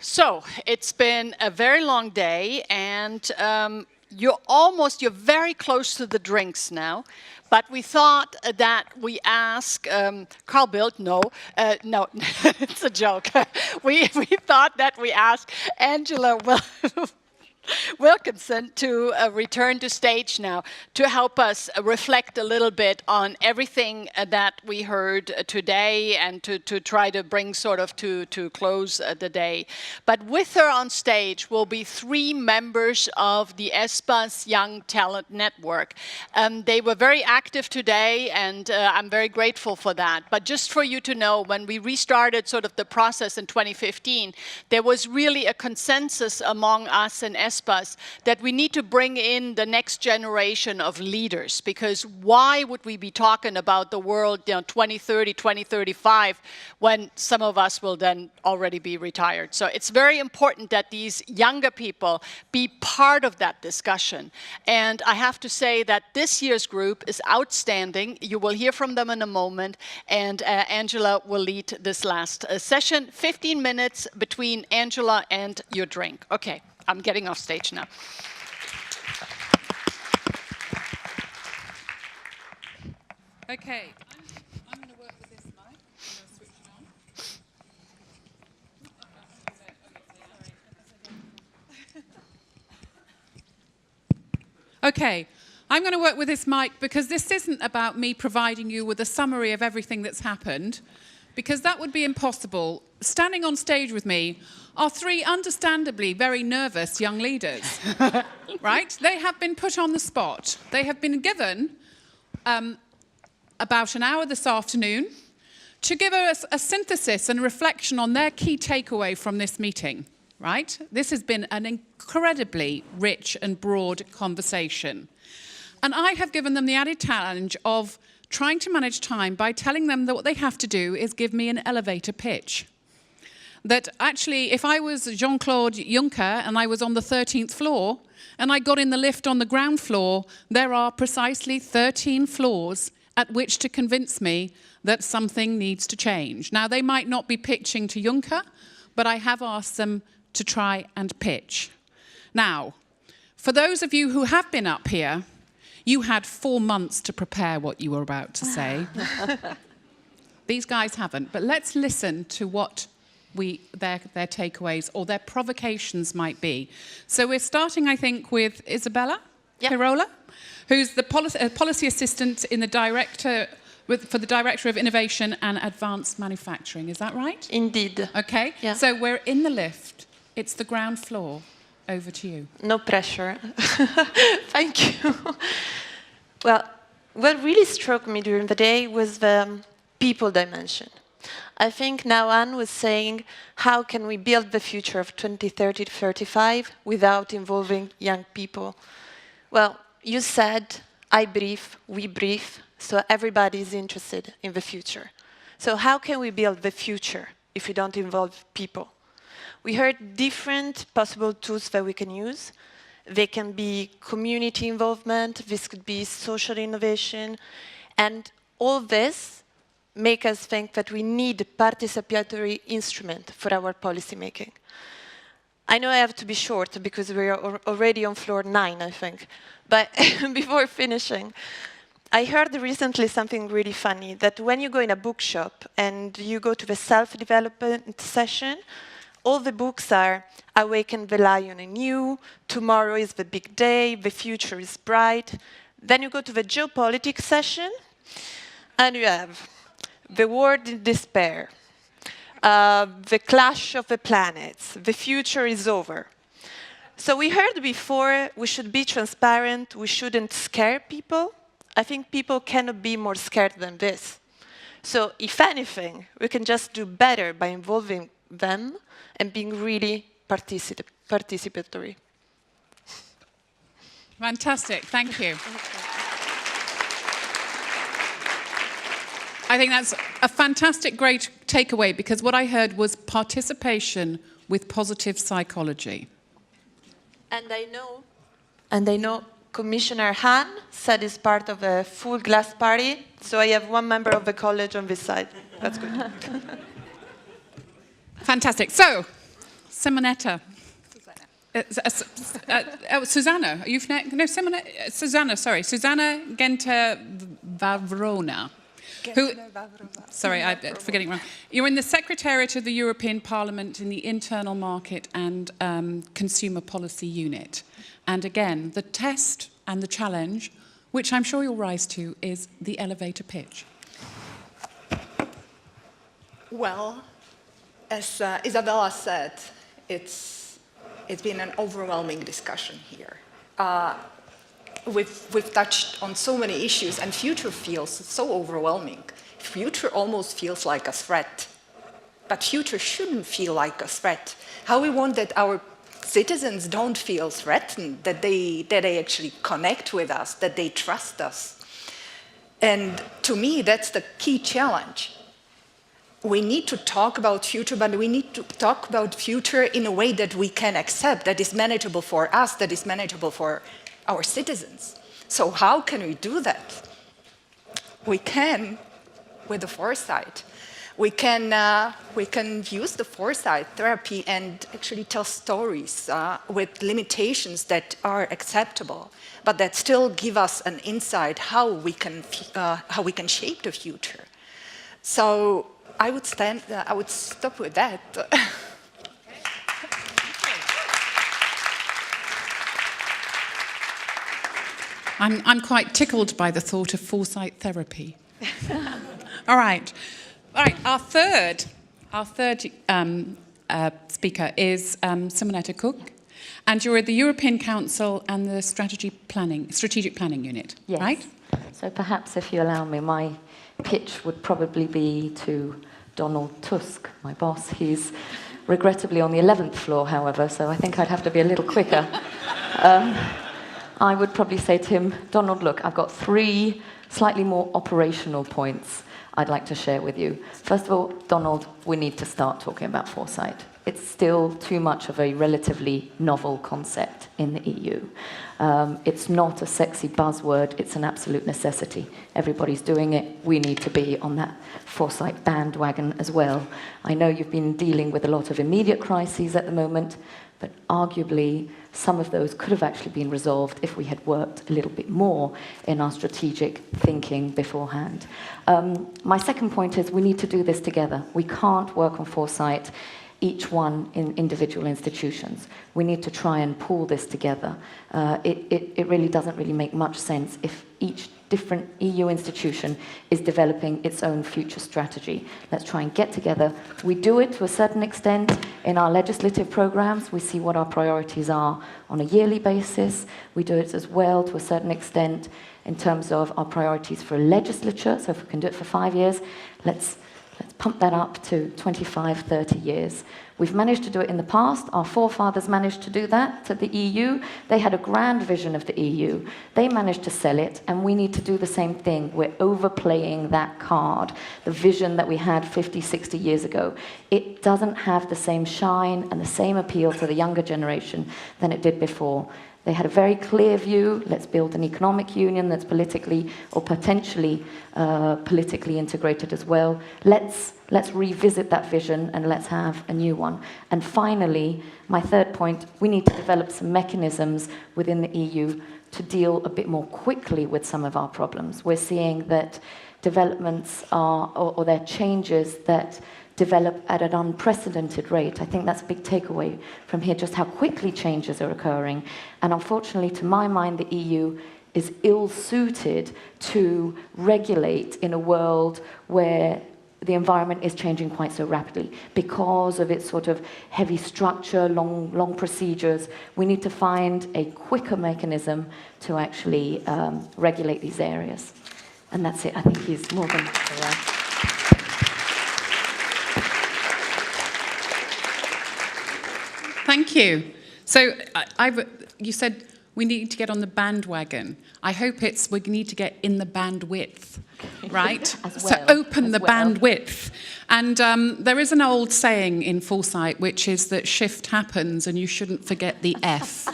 So it's been a very long day, and you're very close to the drinks now. But we thought that we ask Carl Bildt. No, it's a joke. we thought that we ask Angela Wilkinson to return to stage now to help us reflect a little bit on everything that we heard today and to try to bring sort of to close the day. But with her on stage will be 3 members of the ESPAS Young Talent Network. They were very active today, and I'm very grateful for that. But just for you to know, when we restarted sort of the process in 2015, there was really a consensus among us in ESPAS that we need to bring in the next generation of leaders, because why would we be talking about the world 2030, 2035 when some of us will then already be retired? So it's very important that these younger people be part of that discussion. And I have to say that this year's group is outstanding. You will hear from them in a moment, and Angela will lead this last session. 15 minutes between Angela and your drink. Okay. I'm getting off stage now. Okay, I'm going to work with this mic. I'm going to switch it on. Okay, I'm going to work with this mic because this isn't about me providing you with a summary of everything that's happened, because that would be impossible. Standing on stage with me are 3 understandably very nervous young leaders, right? They have been put on the spot. They have been given about an hour this afternoon to give us a synthesis and reflection on their key takeaway from this meeting, right? This has been an incredibly rich and broad conversation. And I have given them the added challenge of trying to manage time by telling them that what they have to do is give me an elevator pitch. That actually, if I was Jean-Claude Juncker and I was on the 13th floor and I got in the lift on the ground floor, there are precisely 13 floors at which to convince me that something needs to change. Now, they might not be pitching to Juncker, but I have asked them to try and pitch. Now, for those of you who have been up here, you had 4 months to prepare what you were about to say. These guys haven't, but let's listen to what their takeaways or their provocations might be. So we're starting, I think, with Isabella Pirola, who's the policy assistant in the for the Director of Innovation and Advanced Manufacturing. Is that right? Indeed. Okay. Yeah. So we're in the lift. It's the ground floor. Over to you. No pressure. Thank you. Well, what really struck me during the day was the people dimension. I think now Anne was saying, how can we build the future of 2030 to 35 without involving young people? Well, you said, I brief, we brief, so everybody is interested in the future. So how can we build the future if we don't involve people? We heard different possible tools that we can use. They can be community involvement, this could be social innovation, and all this make us think that we need a participatory instrument for our policy making. I know I have to be short because we are already on floor 9, I think. But before finishing, I heard recently something really funny, that when you go in a bookshop and you go to the self-development session, all the books are Awaken the Lion in You, Tomorrow is the Big Day, The Future is Bright. Then you go to the geopolitics session, and you have The World in Despair, The Clash of the Planets, The Future is Over. So we heard before we should be transparent, we shouldn't scare people. I think people cannot be more scared than this. So if anything, we can just do better by involving them and being really participatory. Fantastic, thank you. I think that's a fantastic, great takeaway, because what I heard was participation with positive psychology. And I know Commissioner Hahn said it's part of a full glass party, so I have 1 member of the college on this side. That's good. Fantastic. So, Simonetta. Susanna, are you no, Susanna, sorry, Susanna Gente-Vavrona. Sorry, I'm forgetting wrong. You're in the Secretariat of the European Parliament in the Internal Market and Consumer Policy Unit. And again, the test and the challenge, which I'm sure you'll rise to, is the elevator pitch. Well, as Isabella said, it's been an overwhelming discussion here. We've touched on so many issues, and future feels so overwhelming. Future almost feels like a threat, but future shouldn't feel like a threat. How we want that our citizens don't feel threatened, that they actually connect with us, that they trust us. And to me, that's the key challenge. We need to talk about future, but we need to talk about future in a way that we can accept, that is manageable for us, that is manageable for our citizens. So how can we do that? We can with the foresight. We can use the foresight therapy and actually tell stories with limitations that are acceptable, but that still give us an insight how we can shape the future. So I would stop with that. I'm quite tickled by the thought of foresight therapy. All right. Our third speaker is Simonetta Cook, and you're at the European Council and the Strategic Planning Unit, yes. Right? So perhaps, if you allow me, my pitch would probably be to Donald Tusk, my boss. He's regrettably on the 11th floor, however, so I think I'd have to be a little quicker. I would probably say to him, Donald, look, I've got 3 slightly more operational points I'd like to share with you. First of all, Donald, we need to start talking about foresight. It's still too much of a relatively novel concept in the EU. It's not a sexy buzzword, it's an absolute necessity. Everybody's doing it, we need to be on that foresight bandwagon as well. I know you've been dealing with a lot of immediate crises at the moment, but arguably some of those could have actually been resolved if we had worked a little bit more in our strategic thinking beforehand. My second point is we need to do this together. We can't work on foresight, each one in individual institutions. We need to try and pull this together. It really doesn't really make much sense if each different EU institution is developing its own future strategy. Let's try and get together. We do it to a certain extent in our legislative programs. We see what our priorities are on a yearly basis. We do it as well to a certain extent in terms of our priorities for a legislature. So if we can do it for 5 years, let's pump that up to 25, 30 years. We've managed to do it in the past. Our forefathers managed to do that to the EU. They had a grand vision of the EU. They managed to sell it, and we need to do the same thing. We're overplaying that card, the vision that we had 50, 60 years ago. It doesn't have the same shine and the same appeal to the younger generation than it did before. They had a very clear view, let's build an economic union that's politically or potentially politically integrated as well. Let's revisit that vision and let's have a new one. And finally, my third point, we need to develop some mechanisms within the EU to deal a bit more quickly with some of our problems. We're seeing that developments are, or there are changes that develop at an unprecedented rate. I think that's a big takeaway from here, just how quickly changes are occurring. And unfortunately, to my mind, the EU is ill-suited to regulate in a world where the environment is changing quite so rapidly because of its sort of heavy structure, long procedures. We need to find a quicker mechanism to actually regulate these areas. And that's it. I think he's more than right. Thank you. So you said we need to get on the bandwagon. I hope it's we need to get in the bandwidth, right? As So well, open the bandwidth. And there is an old saying in foresight, which is that shift happens and you shouldn't forget the F.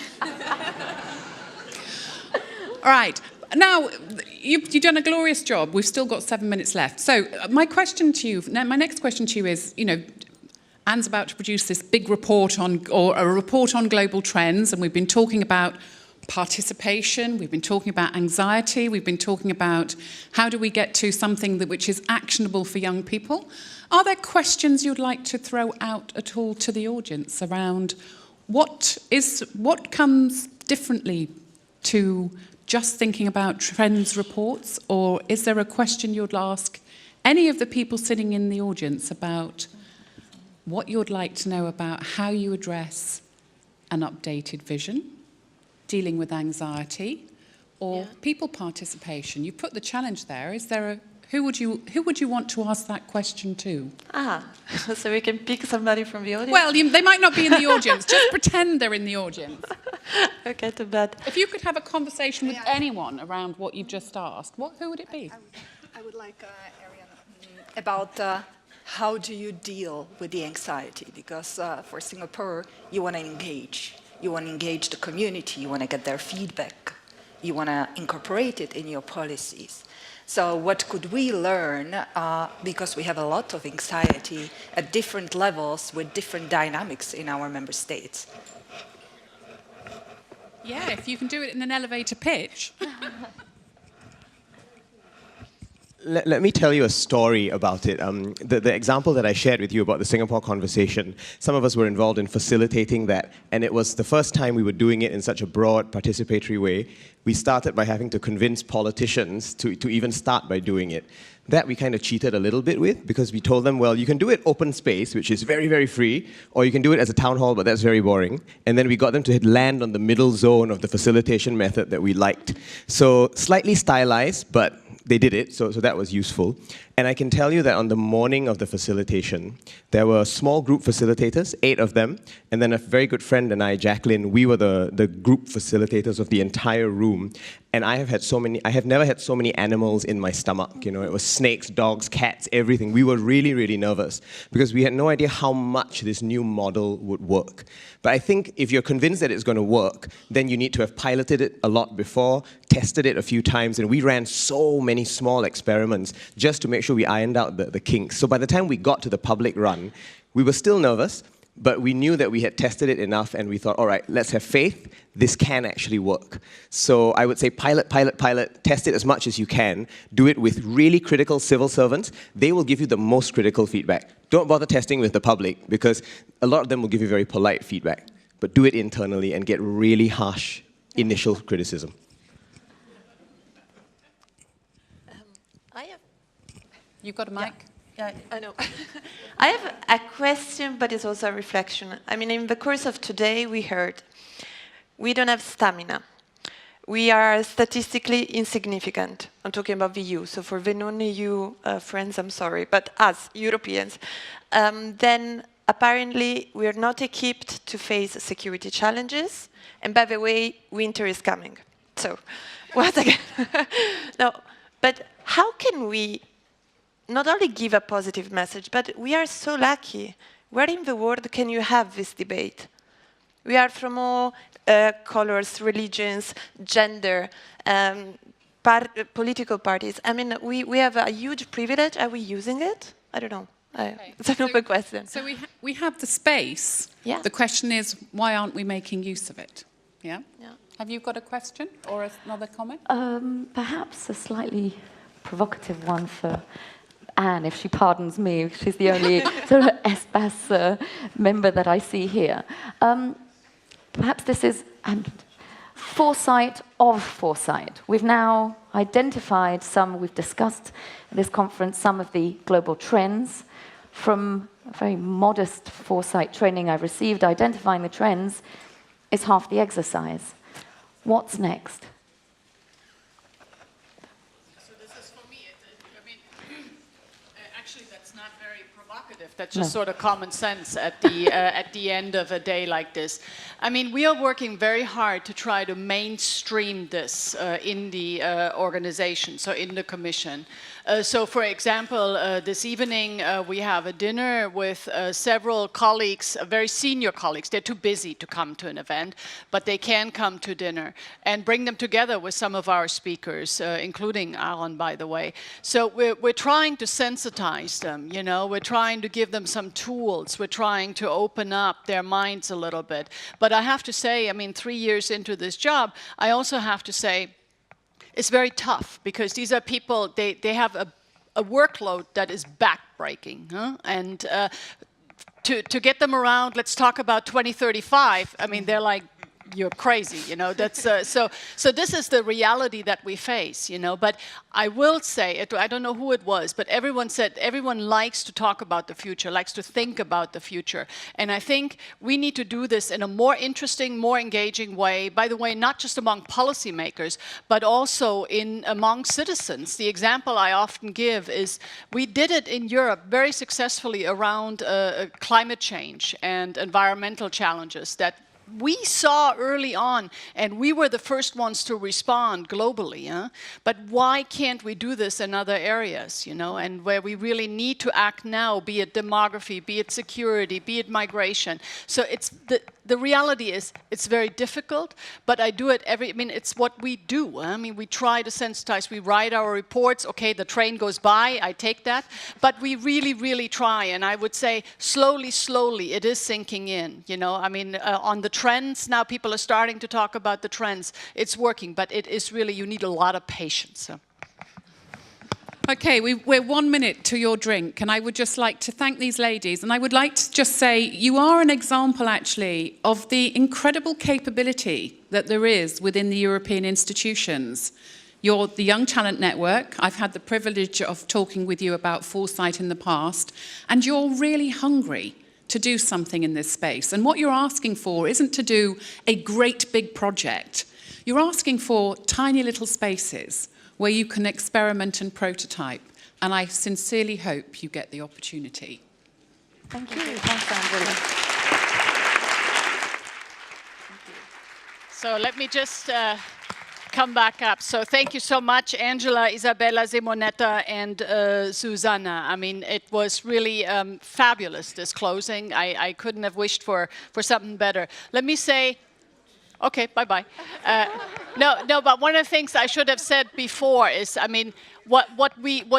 All right. Now, you've done a glorious job. We've still got 7 minutes left. So my next question to you is, Anne's about to produce this big report or a report on global trends, and we've been talking about participation, we've been talking about anxiety, we've been talking about how do we get to something which is actionable for young people. Are there questions you'd like to throw out at all to the audience around what comes differently to just thinking about trends reports, or is there a question you'd ask any of the people sitting in the audience about what you'd like to know about how you address an updated vision, dealing with anxiety, or people participation? You put the challenge there. Is there who would you want to ask that question to? So we can pick somebody from the audience? Well, they might not be in the audience. Just pretend they're in the audience. Okay, too bad. If you could have a conversation with anyone around what you've just asked, who would it be? I would like, Ariana, about how do you deal with the anxiety? Because for Singapore, you want to engage. You want to engage the community. You want to get their feedback. You want to incorporate it in your policies. So what could we learn? Because we have a lot of anxiety at different levels with different dynamics in our member states. Yeah, if you can do it in an elevator pitch. Let me tell you a story about it. The example that I shared with you about the Singapore conversation, some of us were involved in facilitating that, and it was the first time we were doing it in such a broad, participatory way. We started by having to convince politicians to even start by doing it. That we kind of cheated a little bit with, because we told them, well, you can do it open space, which is very, very free, or you can do it as a town hall, but that's very boring. And then we got them to land on the middle zone of the facilitation method that we liked. So slightly stylized, but they did it, so that was useful. And I can tell you that on the morning of the facilitation, there were small group facilitators, 8 of them, and then a very good friend and I, Jacqueline, we were the group facilitators of the entire room. And I have never had so many animals in my stomach. You know, it was snakes, dogs, cats, everything. We were really, really nervous because we had no idea how much this new model would work. But I think if you're convinced that it's going to work, then you need to have piloted it a lot before, tested it a few times, and we ran so many small experiments just to make sure we ironed out the kinks. So by the time we got to the public run, we were still nervous, but we knew that we had tested it enough, and we thought, all right, let's have faith. This can actually work. So I would say pilot, test it as much as you can. Do it with really critical civil servants. They will give you the most critical feedback. Don't bother testing with the public, because a lot of them will give you very polite feedback. But do it internally and get really harsh initial criticism. You've got a mic? Yeah, I know. I have a question, but it's also a reflection. I mean, in the course of today, we heard we don't have stamina. We are statistically insignificant. I'm talking about the EU. So for the non-EU friends, I'm sorry, but us, Europeans, then apparently we are not equipped to face security challenges. And by the way, winter is coming. So, what again? No, but how can we not only give a positive message, but we are so lucky. Where in the world can you have this debate? We are from all colors, religions, gender, political parties. I mean, we have a huge privilege. Are we using it? I don't know. Okay. It's an open question. So we have the space. Yeah. The question is, why aren't we making use of it? Yeah? Yeah. Have you got a question or another comment? Perhaps a slightly provocative one for Anne, if she pardons me. She's the only sort of ESPAS member that I see here. Perhaps this is foresight of foresight. We've now identified we've discussed at this conference some of the global trends. From a very modest foresight training I've received, identifying the trends is half the exercise. What's next? That's just sort of common sense at the end of a day like this. I mean, we are working very hard to try to mainstream this in the organization, so in the Commission. So, for example, this evening we have a dinner with several colleagues, very senior colleagues. They're too busy to come to an event, but they can come to dinner and bring them together with some of our speakers, including Aaron, by the way. So we're trying to sensitize them, you know, we're trying to give give them some tools. We're trying to open up their minds a little bit. But I have to say, I mean, 3 years into this job, I also have to say it's very tough because these are people, they have a workload that is backbreaking. Huh? And to get them around, let's talk about 2035, I mean, they're like, you're crazy, you know. That's so this is the reality that we face, you know. But I will say, I don't know who it was, but everyone said everyone likes to talk about the future, likes to think about the future. And I think we need to do this in a more interesting, more engaging way. By the way, not just among policymakers, but also among citizens. The example I often give is we did it in Europe very successfully around climate change and environmental challenges that we saw early on, and we were the first ones to respond globally. Huh? But why can't we do this in other areas, you know, and where we really need to act now, be it demography, be it security, be it migration. So it's the reality is it's very difficult, but I do it I mean, it's what we do. I mean, we try to sensitize, we write our reports, okay, the train goes by, I take that, but we really, really try, and I would say slowly, it is sinking in, you know. I mean, on the trends, now people are starting to talk about the trends. It's working, but it is really, you need a lot of patience. So. Okay, we're 1 minute to your drink, and I would just like to thank these ladies, and I would like to just say you are an example, actually, of the incredible capability that there is within the European institutions. You're the Young Talent Network. I've had the privilege of talking with you about foresight in the past, and you're really hungry to do something in this space. And what you're asking for isn't to do a great big project. You're asking for tiny little spaces where you can experiment and prototype. And I sincerely hope you get the opportunity. Thank you. Thanks, Angela. So let me just come back up. So thank you so much, Angela, Isabella, Simonetta, and Susanna. I mean, it was really fabulous, this closing. I couldn't have wished for something better. Let me say, okay, bye-bye. No, but one of the things I should have said before is, I mean, what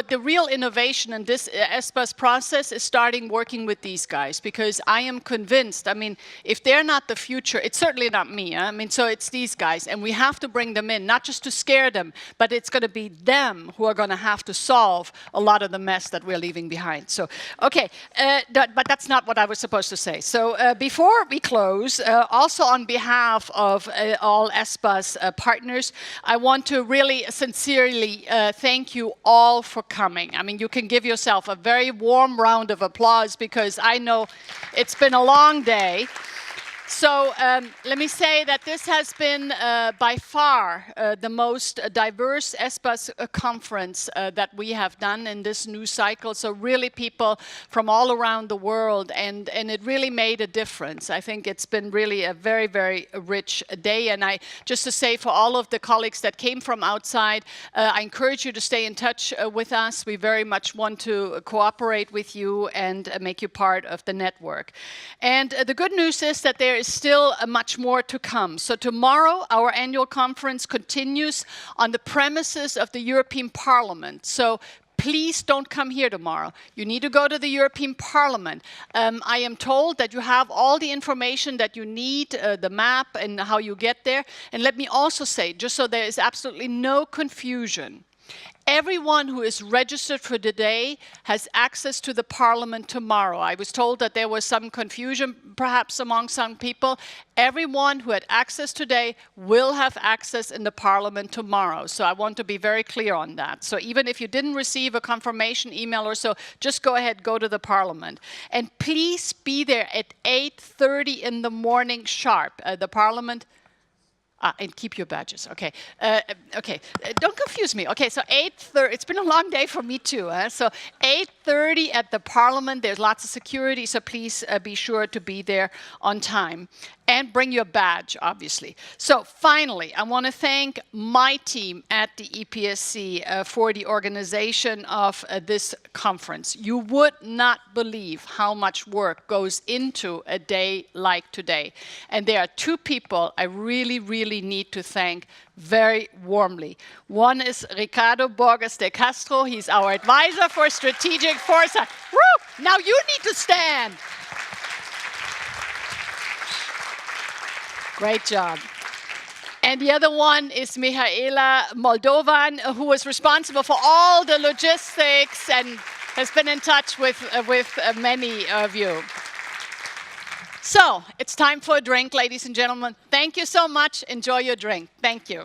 the real innovation in this ESPAS process is starting working with these guys, because I am convinced, I mean, if they're not the future, it's certainly not me. Huh? I mean, so it's these guys, and we have to bring them in, not just to scare them, but it's going to be them who are going to have to solve a lot of the mess that we're leaving behind. So, okay, but that's not what I was supposed to say. So before we close, also on behalf of all ESPAS partners, I want to really sincerely thank you all for coming. I mean, you can give yourself a very warm round of applause because I know it's been a long day. So let me say that this has been by far the most diverse ESPAS conference that we have done in this new cycle. So really people from all around the world, and it really made a difference. I think it's been really a very, very rich day. And just to say for all of the colleagues that came from outside, I encourage you to stay in touch with us. We very much want to cooperate with you and make you part of the network. And the good news is that there is still much more to come. So tomorrow, our annual conference continues on the premises of the European Parliament. So please don't come here tomorrow. You need to go to the European Parliament. I am told that you have all the information that you need, the map and how you get there. And let me also say, just so there is absolutely no confusion, everyone who is registered for today has access to the Parliament tomorrow. I was told that there was some confusion, perhaps among some people. Everyone who had access today will have access in the Parliament tomorrow. So I want to be very clear on that. So even if you didn't receive a confirmation email or so, just go ahead, go to the Parliament. And please be there at 8:30 in the morning sharp. The Parliament. And keep your badges. Okay. Okay. Don't confuse me. Okay. So 8:30. It's been a long day for me too. So 8:30 at the Parliament. There's lots of security, so please be sure to be there on time. And bring your badge, obviously. So finally, I want to thank my team at the EPSC for the organization of this conference. You would not believe how much work goes into a day like today. And there are two people I really, really need to thank very warmly. One is Ricardo Borges de Castro. He's our advisor for strategic foresight. Woo! Now you need to stand. Great job. And the other one is Mihaela Moldovan, who is responsible for all the logistics and has been in touch with many of you. So, it's time for a drink, ladies and gentlemen. Thank you so much. Enjoy your drink. Thank you.